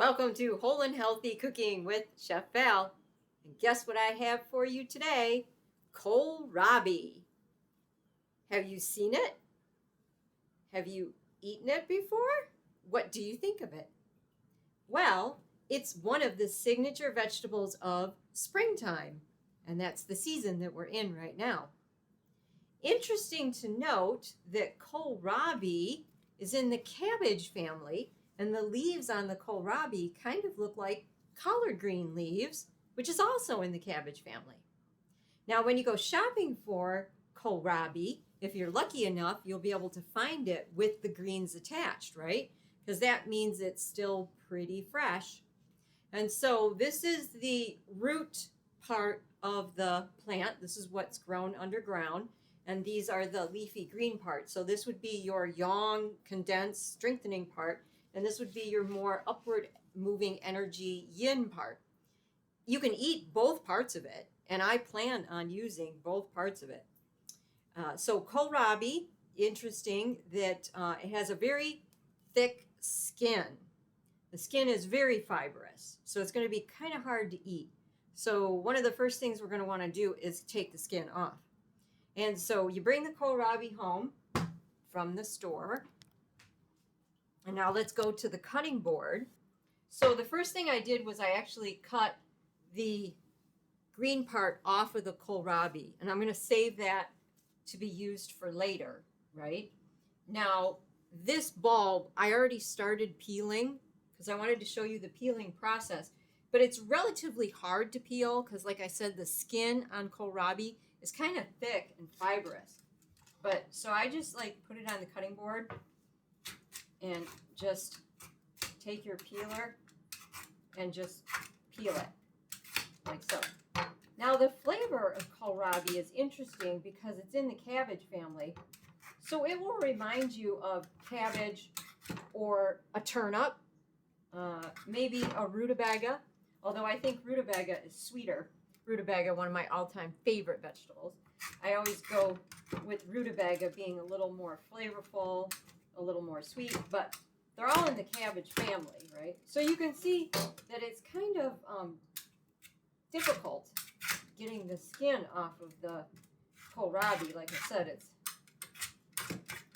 Welcome to Whole and Healthy Cooking with Chef Val. And guess what I have for you today? Kohlrabi. Have you seen it? Have you eaten it before? What do you think of it? Well, it's one of the signature vegetables of springtime, and that's the season that we're in right now. Interesting to note that kohlrabi is in the cabbage family, and the leaves on the kohlrabi kind of look like collard green leaves, which is also in the cabbage family. Now, when you go shopping for kohlrabi, if you're lucky enough, you'll be able to find it with the greens attached, right? Because that means it's still pretty fresh. And so this is the root part of the plant. This is what's grown underground. And these are the leafy green parts. So this would be your yang, condensed, strengthening part. And this would be your more upward moving energy yin part. You can eat both parts of it. And I plan on using both parts of it. So kohlrabi, interesting that it has a very thick skin. The skin is very fibrous, so it's going to be kind of hard to eat. So one of the first things we're going to want to do is take the skin off. And so you bring the kohlrabi home from the store. And now let's go to the cutting board. So the first thing I did was I actually cut the green part off of the kohlrabi, and I'm going to save that to be used for later, right? Now, this bulb, I already started peeling because I wanted to show you the peeling process, but it's relatively hard to peel because, like I said, the skin on kohlrabi is kind of thick and fibrous. But so I just put it on the cutting board and just take your peeler and just peel it like so. Now the flavor of kohlrabi is interesting because it's in the cabbage family. So it will remind you of cabbage or a turnip, maybe a rutabaga, although I think rutabaga is sweeter. Rutabaga, one of my all-time favorite vegetables. I always go with rutabaga being a little more flavorful, a little more sweet, but they're all in the cabbage family, right? So you can see that it's kind of difficult getting the skin off of the kohlrabi. Like I said,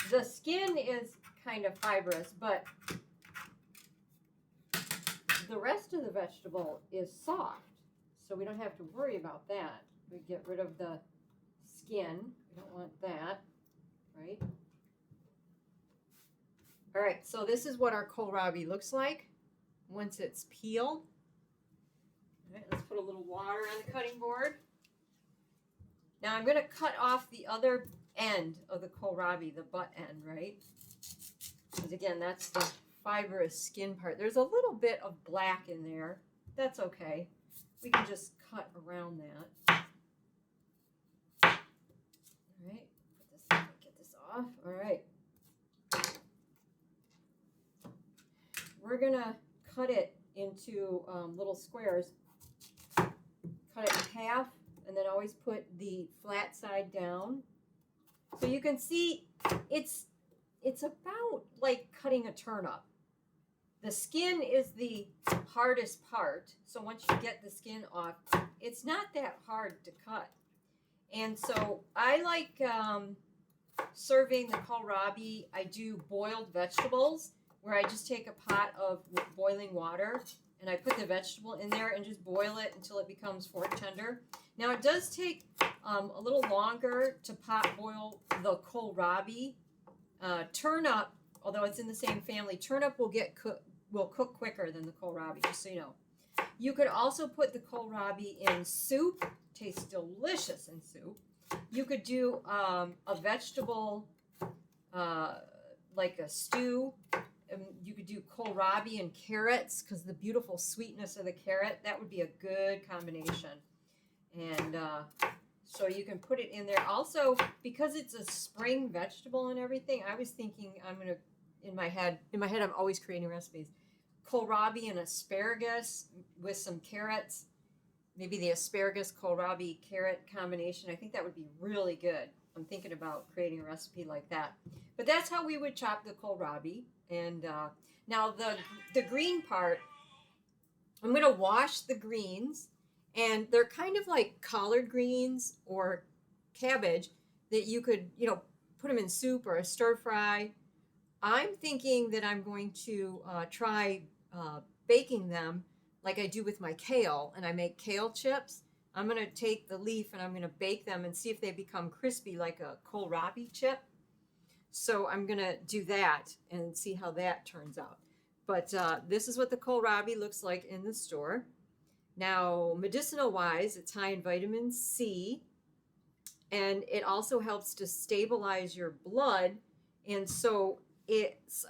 the skin is kind of fibrous, but the rest of the vegetable is soft, so we don't have to worry about that. We get rid of the skin. We don't want that, right? All right, so this is what our kohlrabi looks like once it's peeled. All right, let's put a little water on the cutting board. Now I'm going to cut off the other end of the kohlrabi, the butt end, right? Because again, that's the fibrous skin part. There's a little bit of black in there. That's okay. We can just cut around that. All right, get this off. All right. We're going to cut it into little squares. Cut it in half, and then always put the flat side down. So you can see it's about like cutting a turnip. The skin is the hardest part. So once you get the skin off, it's not that hard to cut. And so I like serving the kohlrabi. I do boiled vegetables where I just take a pot of boiling water and I put the vegetable in there and just boil it until it becomes fork tender. Now it does take a little longer to pot boil the kohlrabi. Turnip, although it's in the same family, turnip will cook quicker than the kohlrabi, just so you know. You could also put the kohlrabi in soup. Tastes delicious in soup. You could do a vegetable like a stew. You could do kohlrabi and carrots because the beautiful sweetness of the carrot, that would be a good combination. And so you can put it in there. Also, because it's a spring vegetable and everything, I was thinking in my head, I'm always creating recipes. Kohlrabi and asparagus with some carrots. Maybe the asparagus kohlrabi carrot combination. I think that would be really good. I'm thinking about creating a recipe like that. But that's how we would chop the kohlrabi. And now the green part I'm going to wash the greens, and they're kind of like collard greens or cabbage that you could, put them in soup or a stir fry. I'm thinking that I'm going to try baking them like I do with my kale, and I make kale chips. I'm going to take the leaf and I'm going to bake them and see if they become crispy like a kohlrabi chip. So I'm going to do that and see how that turns out. But this is what the kohlrabi looks like in the store. Now, medicinal wise, it's high in vitamin C, and it also helps to stabilize your blood. And so it's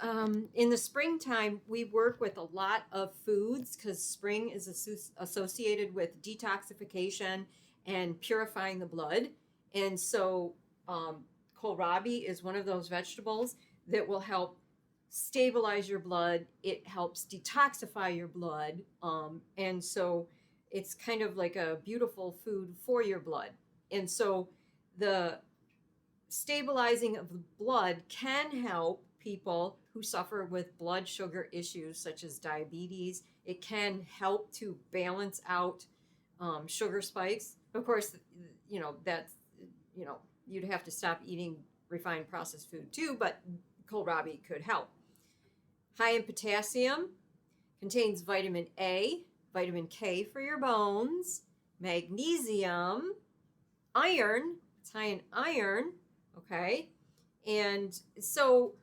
in the springtime, we work with a lot of foods because spring is associated with detoxification and purifying the blood. And so kohlrabi is one of those vegetables that will help stabilize your blood. It helps detoxify your blood. And so it's kind of like a beautiful food for your blood. And so the stabilizing of the blood can help people who suffer with blood sugar issues such as diabetes. It can help to balance out sugar spikes. Of course, that's, you'd have to stop eating refined processed food too, but kohlrabi could help. High in potassium, contains vitamin A, vitamin K for your bones, magnesium, iron. It's high in iron, okay? And so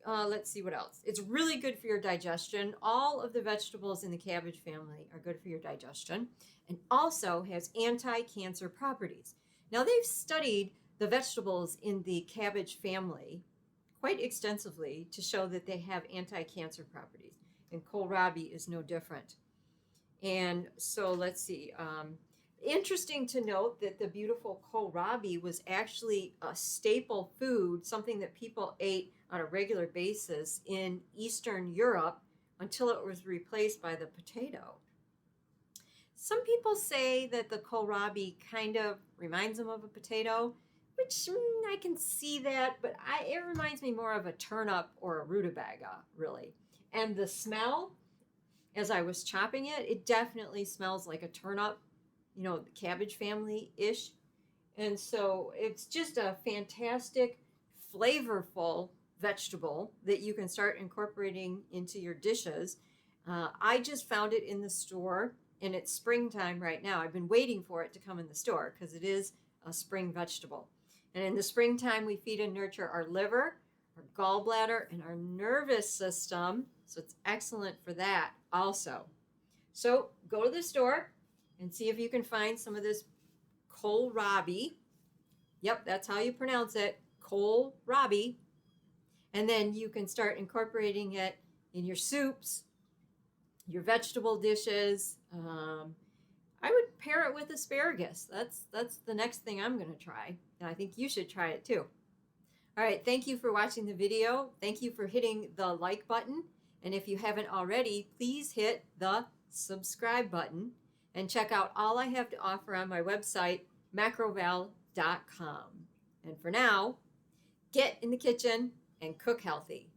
let's see what else. It's really good for your digestion. All of the vegetables in the cabbage family are good for your digestion, and also has anti-cancer properties. Now, they've studied the vegetables in the cabbage family quite extensively to show that they have anti-cancer properties, and kohlrabi is no different. And so let's see. Interesting to note that the beautiful kohlrabi was actually a staple food, something that people ate on a regular basis in Eastern Europe until it was replaced by the potato. Some people say that the kohlrabi kind of reminds them of a potato, which I can see that, but it reminds me more of a turnip or a rutabaga, really. And the smell, as I was chopping it, it definitely smells like a turnip, the cabbage family-ish. And so it's just a fantastic, flavorful vegetable that you can start incorporating into your dishes. I just found it in the store, and it's springtime right now. I've been waiting for it to come in the store because it is a spring vegetable. And in the springtime, we feed and nurture our liver, our gallbladder, and our nervous system. So it's excellent for that also. So go to the store and see if you can find some of this kohlrabi. Yep, that's how you pronounce it, kohlrabi. And then you can start incorporating it in your soups, your vegetable dishes. I would pair it with asparagus. That's the next thing I'm going to try. And I think you should try it too. All right, thank you for watching the video. Thank you for hitting the like button. And if you haven't already, please hit the subscribe button and check out all I have to offer on my website, macroval.com. And for now, get in the kitchen and cook healthy.